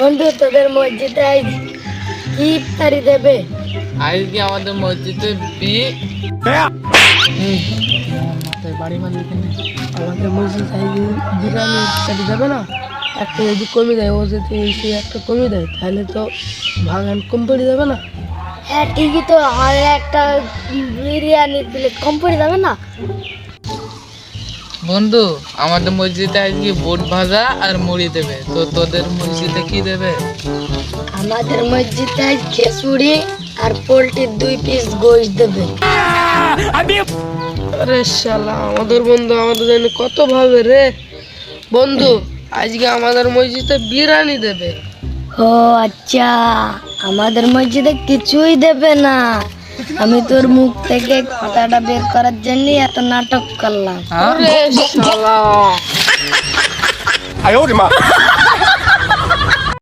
বন্ধু তোদের মসজিদে আজ কি ইফতারি দেবে? আজকে আমাদের মসজিদে মাথায় বাড়ি মারলি কেন? আমাদের মসজিদ আজ বিরিয়ানি ইফতারি দেবে না? একটা যদি কমে দেয়, ও যদি এসে একটা কমে দেয় তাহলে তো ভাগান কম পড়ে যাবে না? হ্যাঁ ঠিকই তো, আর একটা বিরিয়ানির প্লেট কম পড়ে যাবে না? বন্ধু আমাদের মসজিদে আজকে বুট ভাজা আর মুড়ি দেবে, তো তোদের মসজিদে কি দেবে? আমাদের মসজিদে আজ খিচুড়ি আর পোলট্রির 2 পিস গোশ দেবে। আরে শালা, আমাদের বন্ধু আমাদের জন্য কত ভাবে রে। বন্ধু আজকে আমাদের মসজিদে বিরিয়ানি দেবে। ও আচ্ছা, আমাদের মসজিদে কিছুই দেবে না। আমি তোর মুখ থেকে কথাটা বের করার জন্য এত নাটক করলাম। আরে শালা।